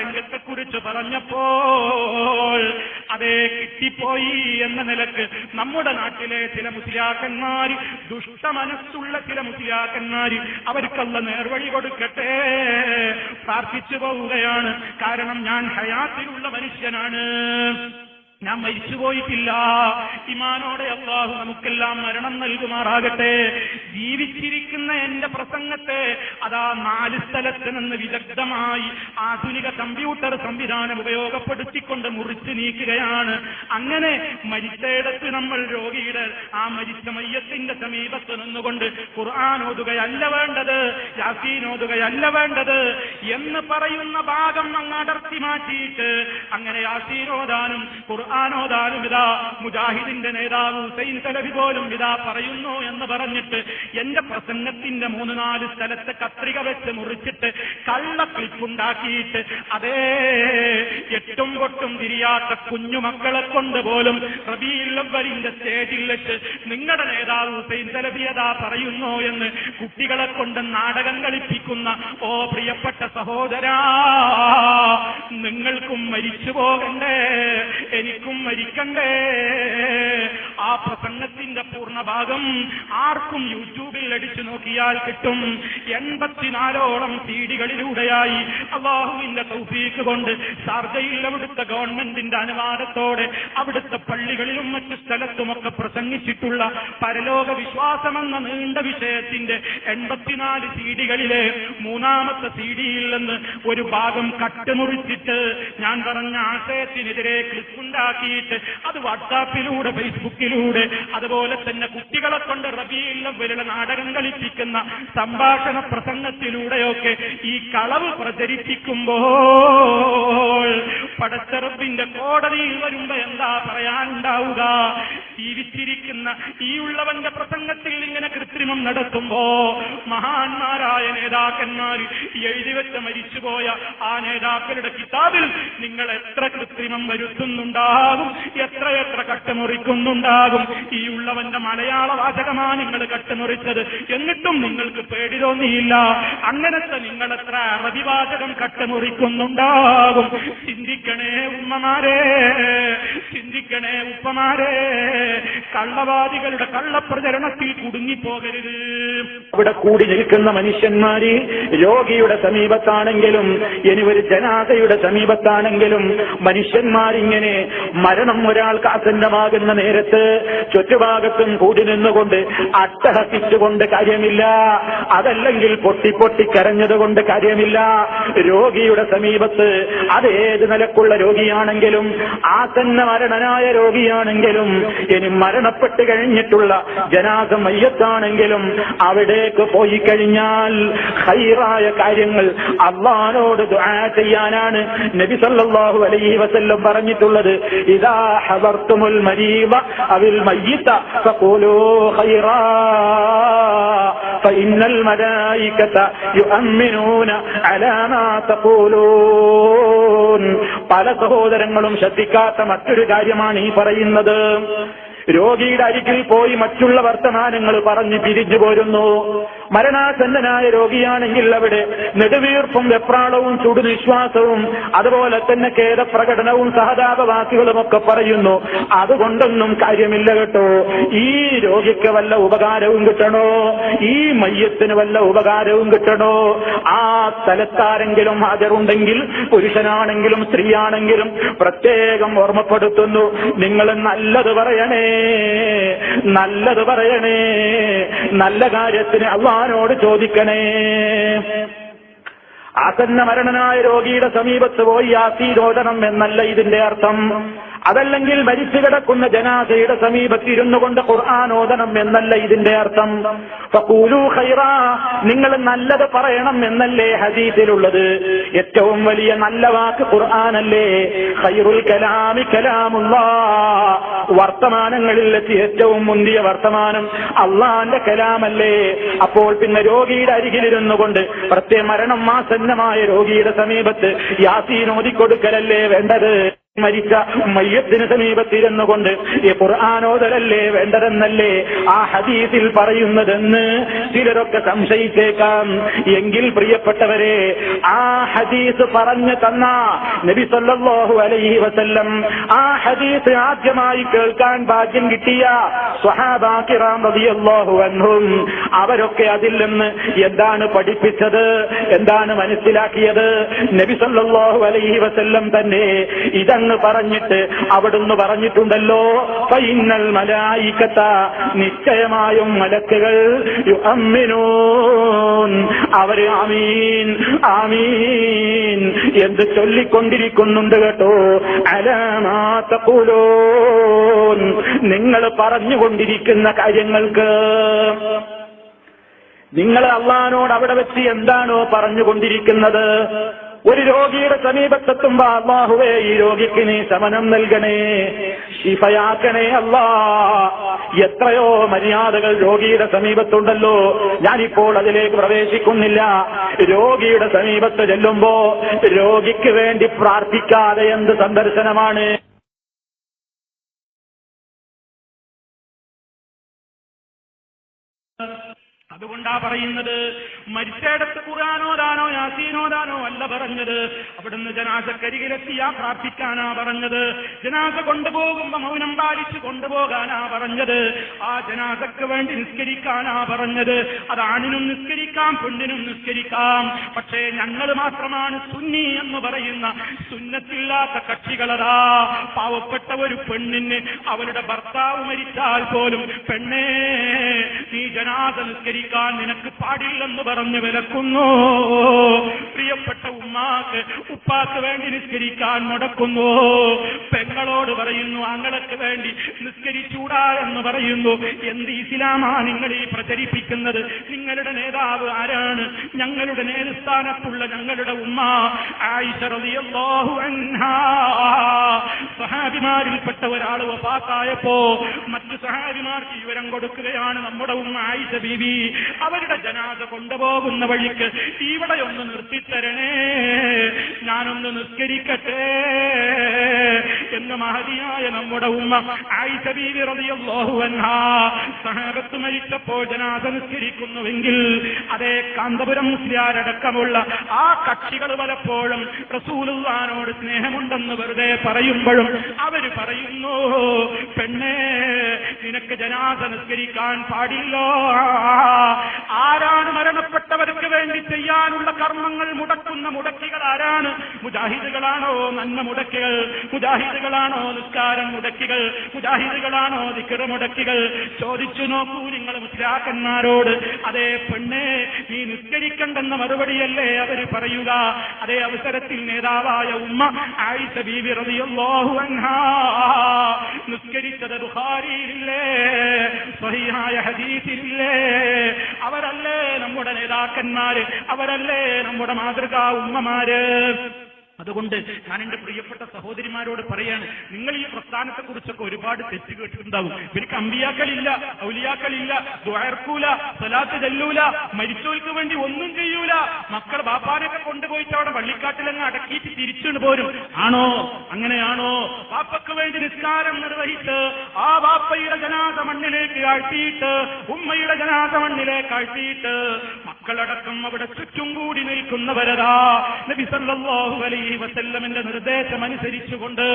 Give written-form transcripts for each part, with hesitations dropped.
രംഗത്തെക്കുറിച്ച് പറഞ്ഞപ്പോൾ അതേ കിട്ടിപ്പോയി എന്ന നിലക്ക് നമ്മുടെ നാട്ടിലെ ചില മുസ്ലിയാക്കന്മാര്, ദുഷ്ടമനസ്സുള്ള ചില മുസ്ലിയാക്കന്മാര്, അവർക്കുള്ള നേർവഴി കൊടുക്കട്ടെ പ്രാർത്ഥിച്ചു പോവുകയാണ്. കാരണം ഞാൻ ഹയാത്തിലുള്ള മനുഷ്യനാണ്, ഞാൻ മരിച്ചുപോയിട്ടില്ല. ഈമാനോടെ അല്ലാഹു നമുക്കെല്ലാം മരണം നൽകുമാറാകട്ടെ. ജീവിച്ചിരിക്കുന്ന എന്റെ പ്രസംഗത്തെ അതാ 4 സ്ഥലത്ത് നിന്ന് വിദഗ്ധമായി ആധുനിക കമ്പ്യൂട്ടർ സംവിധാനം ഉപയോഗപ്പെടുത്തിക്കൊണ്ട് മുറിച്ചു നീക്കുകയാണ്. അങ്ങനെ മരിച്ചയിടത്ത് നമ്മൾ രോഗിയുടെ ആ മരിച്ച മയ്യത്തിന്റെ സമീപത്ത് നിന്നുകൊണ്ട് ഖുർആൻ ഓതുകയല്ല വേണ്ടത്, യാസീൻ ഓതുകയല്ല വേണ്ടത് എന്ന് പറയുന്ന ഭാഗം അങ്ങ് അടർത്തി മാറ്റിയിട്ട് അങ്ങനെ യാസീൻ ഓതാനും ഖുർആനോദാനും ഇതാ മുജാഹിദിന്റെ നേതാവ് ഹുസൈൻ സലഫി പോലും ഇതാ പറയുന്നു എന്ന് പറഞ്ഞിട്ട് എന്റെ പ്രസംഗത്തിന്റെ 3-4 സ്ഥലത്ത് കത്രിക വെച്ച് മുറിച്ചിട്ട് കള്ള ക്ലിപ്പുണ്ടാക്കിയിട്ട് അതേ 8 പൊട്ടും തിരിയാത്ത കുഞ്ഞുമക്കളെ കൊണ്ട് പോലും റബീഉൽ അവ്വലിന്റെ സ്റ്റേജിൽ വെച്ച് നിങ്ങളുടെ നേതാവ് ഹുസൈൻ സലഫി അതാ പറയുന്നു എന്ന് കുട്ടികളെ കൊണ്ട് നാടകം കളിപ്പിക്കുന്ന ഓ പ്രിയപ്പെട്ട സഹോദരാ, നിങ്ങൾക്കും മരിച്ചു പോകണ്ടേ, എനിക്കും മരിക്കണ്ടേ. ആ പ്രസംഗത്തിന്റെ പൂർണ്ണഭാഗം ആർക്കും യൂട്യൂബിൽ അടിച്ചു നോക്കിയാൽ കിട്ടും. 84ഓളം സീഡികളിലൂടെയായി അല്ലാഹുവിന്റെ തൗഫീഖ് കൊണ്ട് ഷാർജയിൽ അവിടുത്തെ ഗവൺമെന്റിന്റെ അനുവാദത്തോടെ അവിടുത്തെ പള്ളികളിലും മറ്റു സ്ഥലത്തുമൊക്കെ പ്രസംഗിച്ചിട്ടുള്ള പരലോക വിശ്വാസമെന്ന നീണ്ട വിഷയത്തിന്റെ 84 സീഡികളിലെ 3ാമത്തെ സീഡിയിൽ നിന്ന് ഒരു ഭാഗം കട്ടുമുറിച്ചിട്ട് ഞാൻ പറഞ്ഞ ആശയത്തിനെതിരെ ക്ലിപ്പുണ്ടാക്കിയിട്ട് അത് വാട്സാപ്പിലൂടെ ഫേസ്ബുക്കിലൂടെ അതുപോലെ തന്നെ കുട്ടികളെ കൊണ്ട് റബീഉൽ അവ്വലിലെ നാടകം കളിപ്പിക്കുന്ന സംഭാഷണ പ്രസംഗത്തിലൂടെയൊക്കെ ഈ കളവ് പ്രചരിപ്പിക്കുമ്പോൾ പടച്ച റബ്ബിന്റെ കോടതിയിൽ വരുമ്പോ എന്താ പറയാനുണ്ടാവുക? ജീവിച്ചിരിക്കുന്ന ഈ ഉള്ളവന്റെ പ്രസംഗത്തിൽ ഇങ്ങനെ കൃത്രിമം നടത്തുമ്പോ മഹാന്മാരായ നേതാക്കന്മാർ എഴുതിവെച്ച മരിച്ചുപോയ ആ നേതാക്കളുടെ കിതാബിൽ നിങ്ങൾ എത്ര കൃത്രിമം വരുത്തുന്നുണ്ടാകും, എത്രയെത്ര കട്ടുമുറിക്കുന്നുണ്ടാകും. ഈ ഉള്ളവന്റെ മലയാള വാചകമാണ് നിങ്ങൾ കട്ടുമുറിച്ചത്, എന്നിട്ടും നിങ്ങൾക്ക് പേടി തോന്നിയില്ല. അങ്ങനത്തെ നിങ്ങളെത്ര അറബി വാചകം കട്ടുമുറിക്കുന്നുണ്ടാകും. ചിന്തിക്കണേ ഉമ്മമാരെ, ചിന്തിക്കണേ ഉപ്പമാരെ, കള്ളവാദികളുടെ കള്ളപ്രചരണത്തിൽ കുടുങ്ങിപ്പോകരുത്. അവിടെ കൂടി നിൽക്കുന്ന മനുഷ്യന്മാര് രോഗിയുടെ സമീപത്താണെങ്കിലും ഇനി ഒരു ജനാസയുടെ സമീപത്താണെങ്കിലും മനുഷ്യന്മാരിങ്ങനെ മരണം ഒരാൾക്ക് ആസന്നമാകുന്ന നേരത്ത് ചുറ്റുഭാഗത്തും കൂടി നിന്നുകൊണ്ട് അട്ടഹസിച്ചുകൊണ്ട് കാര്യമില്ല, അതല്ലെങ്കിൽ പൊട്ടിപ്പൊട്ടിക്കരഞ്ഞതുകൊണ്ട് കാര്യമില്ല. രോഗിയുടെ സമീപത്ത് അതേത് നിലക്കുള്ള രോഗിയാണെങ്കിലും ആസന്ന മരണനായ രോഗിയാണെങ്കിലും ഇനി മരണപ്പെട്ട് കഴിഞ്ഞിട്ടുള്ള ജനാസ മയ്യത്താണെങ്കിലും അവിടേക്ക് പോയി കഴിഞ്ഞാൽ ഖൈറായ കാര്യങ്ങൾ അല്ലാഹുവോട് ദുആ ചെയ്യാനാണ് നബി സല്ലല്ലാഹു അലൈഹി വസല്ലം പറഞ്ഞിട്ടുള്ളത്. ഇദാ ഹദർതുമുൽ മരീദ അവിൽ മയ്യിത ഫഖൂലൂ ഖൈറാ ഫഇന്നൽ മലായികത യുഅമ്മിനൂന അലാ മാ തഖൂലൂൻ. പല സഹോദരങ്ങളും ശ്രദ്ധിക്കാത്ത മറ്റൊരു കാര്യമാണ് ഈ പറയുന്നത്. രോഗിയുടെ അരികിൽ പോയി മറ്റുള്ള വർത്തമാനങ്ങൾ പറഞ്ഞ് പിരിഞ്ഞു പോരുന്നു. മരണാസന്നനായ രോഗിയാണെങ്കിൽ അവിടെ നെടുവീർപ്പും വെപ്രാളവും ചുടുനിശ്വാസവും അതുപോലെ തന്നെ ഖേദപ്രകടനവും സഹതാപവാക്കുകളും ഒക്കെ പറയുന്നു. അതുകൊണ്ടൊന്നും കാര്യമില്ല കേട്ടോ. ഈ രോഗിക്ക് വല്ല ഉപകാരവും കിട്ടണോ, ഈ മയ്യത്തിന് വല്ല ഉപകാരവും കിട്ടണോ, ആ സ്ഥലത്താരെങ്കിലും ഹാജരുണ്ടെങ്കിൽ പുരുഷനാണെങ്കിലും സ്ത്രീയാണെങ്കിലും പ്രത്യേകം ഓർമ്മപ്പെടുത്തുന്നു, നിങ്ങൾ നല്ലത് പറയണേ, നല്ലത് പറയണേ, നല്ല കാര്യത്തിന് അല്ലാഹുവോട് ചോദിക്കണേ. ആസന്ന മരണനായ രോഗിയുടെ സമീപത്ത് പോയി യാസീൻ ഓതണം എന്നല്ല ഇതിന്റെ അർത്ഥം. അതല്ലെങ്കിൽ മരിച്ചു കിടക്കുന്ന ജനാസയുടെ സമീപത്തിരുന്നു കൊണ്ട് ഖുർആൻ ഓതണം എന്നല്ല ഇതിന്റെ അർത്ഥം. ഫഖൂലൂ ഖൈറാ, നിങ്ങൾ നല്ലത് പറയണം എന്നല്ലേ ഹദീസിലുള്ളത്. ഏറ്റവും വലിയ നല്ല വാക്ക് ഖുർആനല്ലേ. ഖൈറുൽ കലാമി കലാമുല്ലാഹ്, വർത്തമാനങ്ങളിൽ വെച്ച് ഏറ്റവും മുന്തിയ വർത്തമാനം അള്ളാന്റെ കലാമല്ലേ. അപ്പോൾ പിന്നെ രോഗിയുടെ അരികിലിരുന്നു കൊണ്ട് പ്രത്യേക മരണം ആസന്നമായ രോഗിയുടെ സമീപത്ത് യാസീൻ ഓതിക്കൊടുക്കലല്ലേ വേണ്ടത്. മരിച്ച മയ്യത്തിന് സമീപത്തിരുന്നു കൊണ്ട് ഈ ഖുർആനോദലല്ലേ വേണ്ടതെന്നല്ലേ ആ ഹദീസിൽ പറയുന്നതെന്ന് ചിലരൊക്കെ സംശയിച്ചേക്കാം. എങ്കിൽ പ്രിയപ്പെട്ടവരെ, ആ ഹദീസ് പറഞ്ഞു തന്ന നബി സല്ലല്ലാഹു അലൈഹി വസല്ലം, ആ ഹദീസ് ആദ്യമായി കേൾക്കാൻ ഭാഗ്യം കിട്ടിയ സ്വഹാബാ കിറാം റളിയല്ലാഹു അൻഹും, അവരൊക്കെ അതിൽ നിന്ന് എന്താണ് പഠിപ്പിച്ചത്, എന്താണ് മനസ്സിലാക്കിയത്? നബി സല്ലല്ലാഹു അലൈഹി വസല്ലം തന്നെ ഇതങ്ങ് പറഞ്ഞിട്ട് അവിടുന്ന് പറഞ്ഞിട്ടുണ്ടല്ലോ, ഫഇന്നൽ മലായികത, നിശ്ചയമായും മലക്കുകൾ യുഅമ്മിനൂൻ, അവര് ആമീൻ ആമീൻ എന്ന് ചൊല്ലിക്കൊണ്ടിരിക്കുന്നുണ്ട് കേട്ടോ. അലാ മാ തഖൂലൂൻ, നിങ്ങൾ പറഞ്ഞുകൊണ്ടിരിക്കുന്ന കാര്യങ്ങൾക്ക്. നിങ്ങൾ അള്ളാഹുവോട് അവിടെ വെച്ച് എന്താണോ പറഞ്ഞുകൊണ്ടിരിക്കുന്നത്? ഒരു രോഗിയുടെ സമീപത്തെത്തുമ്പോ അല്ലാഹുവേ, ഈ രോഗിക്ക് നീ ശമനം നൽകണേ, ശിഫയാക്കണേ അല്ലാ. എത്രയോ മര്യാദകൾ രോഗിയുടെ സമീപത്തുണ്ടല്ലോ. ഞാനിപ്പോൾ അതിലേക്ക് പ്രവേശിക്കുന്നില്ല. രോഗിയുടെ സമീപത്ത് ചെല്ലുമ്പോ രോഗിക്ക് വേണ്ടി പ്രാർത്ഥിക്കാതെ എന്ത് സന്ദർശനമാണ്? അതുകൊണ്ടാ പറയുന്നത്, മരിച്ചയിടത്ത് ഖുർആനോദാനോ യാസീനോദാനോ അല്ല പറഞ്ഞത്. അവിടുന്ന് ജനാസക്കരികിലെത്തിയാ പ്രാർത്ഥിക്കാനാ പറഞ്ഞത്. ജനാസ കൊണ്ടുപോകുമ്പോ മൗനം പാലിച്ച് കൊണ്ടുപോകാനാ പറഞ്ഞത്. ആ ജനാസക്ക് വേണ്ടി നിസ്കരിക്കാനാ പറഞ്ഞത്. അത് ആണിനും നിസ്കരിക്കാം, പെണ്ണിനും നിസ്കരിക്കാം. പക്ഷേ ഞങ്ങൾ മാത്രമാണ് സുന്നി എന്ന് പറയുന്ന സുന്നത്തില്ലാത്ത കക്ഷികളതാ. പാവപ്പെട്ട ഒരു പെണ്ണിന് അവളുടെ ഭർത്താവ് മരിച്ചാൽ പോലും, പെണ്ണേ നീ ജനാസ നിസ്കരിക്കാൻ നിനക്ക് പാടില്ലെന്ന് പറഞ്ഞ് വിലക്കുന്നു. പ്രിയപ്പെട്ട ഉമ്മാക്ക് ഉപ്പാക്ക് വേണ്ടി നിസ്കരിക്കാൻ മുടക്കുന്നു. പെങ്ങളോട് പറയുന്നു ആങ്ങളക്ക് വേണ്ടി നിസ്കരിച്ചൂടാ എന്ന് പറയുന്നു. എന്ത് ഇസ്ലാമാ നിങ്ങൾ ഈ പ്രചരിപ്പിക്കുന്നത്? നിങ്ങളുടെ നേതാവ് ആരാണ്? ഞങ്ങളുടെ നേതൃസ്ഥാനത്തുള്ള ഞങ്ങളുടെ ഉമ്മ ആയിഷ റളിയല്ലാഹു അൻഹാ, സഹാബിമാരിൽപ്പെട്ട ഒരാൾ വഫാത്തായപ്പോ മറ്റു സഹാബിമാർക്ക് വിവരം കൊടുക്കുകയാണ് നമ്മുടെ ഉമ്മ ആയിഷ ബീവി. അവരുടെ ജനാസ കൊണ്ടുപോകുന്ന വഴിക്ക് ഇവിടെ ഒന്ന് നിർത്തിത്തരണേ, ഞാനൊന്ന് നിസ്കരിക്കട്ടെ എന്ന് മഹതിയായ നമ്മുടെ ഉമ്മ ആയിഷ ബീവി റളിയല്ലാഹു അൻഹാ സഹാബത്ത് മരിച്ചപ്പോൾ ജനാസ നിസ്കരിക്കുന്നുവെങ്കിൽ, അതേ കാന്തപുരം മുസ്ലിയാരടക്കമുള്ള ആ കക്ഷികൾ പലപ്പോഴും റസൂലുള്ളാഹിനോട് സ്നേഹമുണ്ടെന്ന് വെറുതെ പറയുമ്പോഴും അവര് പറയുന്നു, പെണ്ണേ നിനക്ക് ജനാസ നിസ്കരിക്കാൻ പാടില്ലോ. ആരാണ് മരണപ്പെട്ടവർക്ക് വേണ്ടി ചെയ്യാനുള്ള കർമ്മങ്ങൾ മുടക്കുന്ന മുടക്കികൾ ആരാണ്? മുജാഹിദുകളാണോ നന്മ മുടക്കികൾ? മുജാഹിദുകളാണോ നിസ്കാരം മുടക്കികൾ? മുജാഹിദുകളാണോ ദിക്ർ മുടക്കികൾ? ചോദിച്ചു നോക്കൂ നിങ്ങൾ മുസ്ലിയാക്കന്മാരോട്. അതേ പെണ്ണേ നീ നിസ്കരിക്കണ്ടെന്ന മറുപടിയല്ലേ അവര് പറയുക. അതേ അവസരത്തിൽ നേതാവായ ഉമ്മ ആയിഷ ബീവി റളിയല്ലാഹു അൻഹാ നിസ്കരിച്ചത് ബുഖാരിയിലില്ലേ, സ്വഹീഹായ ഹദീസിലില്ലേ? അവരല്ലേ നമ്മുടെ നേതാക്കന്മാര്? അവരല്ലേ നമ്മുടെ മാതൃകാ ഉമ്മമാര്? അതുകൊണ്ട് ഞാൻ എന്റെ പ്രിയപ്പെട്ട സഹോദരിമാരോട് പറയാണ്, നിങ്ങൾ ഈ പ്രസ്ഥാനത്തെ കുറിച്ചൊക്കെ ഒരുപാട് തെറ്റ് കേട്ടിട്ടുണ്ടാവും. ഇവർക്ക് അമ്പിയാക്കളില്ല, ഔലിയാക്കളില്ല, ദുആർക്കൂല, സലാത്ത് ചെല്ലൂല, മരിച്ചവർക്ക് വേണ്ടി ഒന്നും ചെയ്യൂല, മക്കൾ ബാപ്പാനൊക്കെ കൊണ്ടുപോയിട്ട് അവിടെ വള്ളിക്കാട്ടിലങ്ങ് അടക്കിയിട്ട് തിരിച്ചുകൊണ്ട് പോരും. ആണോ? അങ്ങനെയാണോ? ബാപ്പക്ക് വേണ്ടി നിസ്കാരം നിർവഹിച്ച് ആ ബാപ്പയുടെ ജനാസ മണ്ണിലേക്ക് ആഴ്ത്തിയിട്ട്, ഉമ്മയുടെ ജനാസ മണ്ണിലേക്ക് ആഴ്ത്തിയിട്ട് മക്കളടക്കം അവിടെ ചുറ്റും കൂടി നിൽക്കുന്നവരതാ നബി സല്ലല്ലാഹു അലൈഹി വസല്ലമിന്റെ നിർദ്ദേശം അനുസരിച്ചുകൊണ്ട്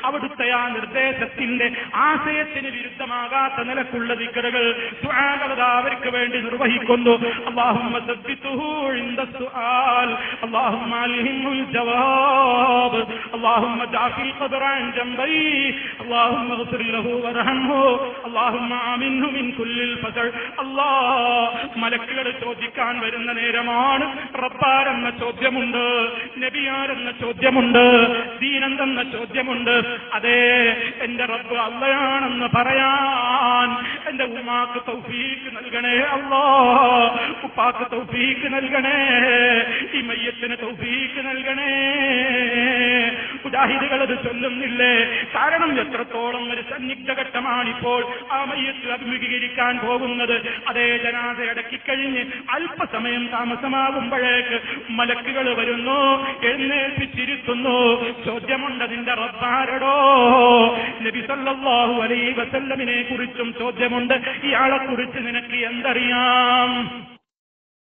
അവിടുത്തെ ആ നിർദ്ദേശത്തിന്റെ ആശയത്തിന് വിരുദ്ധമാകാത്ത നിലക്കുള്ള ദിക്റുകൾ, ദുആകൾ അവർക്ക് വേണ്ടി നിർവഹിക്കുന്നു. അല്ലാഹുമ്മ സബ്ബിതുഹു ഇൻദ സുആൽ, അല്ലാഹുമ്മ അൽഹിമുൽ ജവാബ്, അല്ലാഹുമ്മ ജാഫിൽ ഖബ്റ അൻ ജംബൈ, അല്ലാഹുമ്മഗ്ഫിർ ലഹു വർഹംഹു, അല്ലാഹുമ്മ ആമിൻഹു മിൻ കുല്ലിൽ ഫസൽ. അല്ലാഹ് മലക്കുകൾ ചോദിക്കാൻ വരുന്ന നേരമാണ്. റബ്ബാരെന്ന ചോദ്യമുണ്ട്, നബിയാരെന്ന ചോദ്യമുണ്ട്, ദീനെന്തെന്ന ചോദ്യമുണ്ട്. അതേ എന്റെ റബ്ബ് അള്ളയാണെന്ന് പറയാൻ എന്റെ ഉമ്മാക്ക് തൗഫീഖ് നൽകണേ അല്ലാഹ്, ഉപ്പാക്ക് തൗഫീഖ് നൽകണേ, ഈ മയ്യത്തിന് തൗഫീഖ് നൽകണേ. മുജാഹിദുകൾ അത് ചൊല്ലുന്നില്ലേ? കാരണം എത്രത്തോളം ഒരു സന്നിഗ്ധ ഘട്ടമാണിപ്പോൾ ആ മയ്യത്ത് അഭിമുഖീകരിക്കാൻ പോകുന്നത്. അതേ ജനാസ അടക്കിക്കഴിഞ്ഞ് അല്പസമയം താമസമാകുമ്പോഴേക്ക് മലക്കുകൾ വരുന്നു, എഴുന്നേൽപ്പിച്ചിരുത്തുന്നു. ചോദ്യമുണ്ട്, നിന്റെ റബ്ബാരടോ? നബി സല്ലല്ലാഹു അലൈഹി വസല്ലമിനെ കുറിച്ചും ചോദ്യമുണ്ട്, ഇയാളെ കുറിച്ച് നിനക്ക് എന്തറിയാം?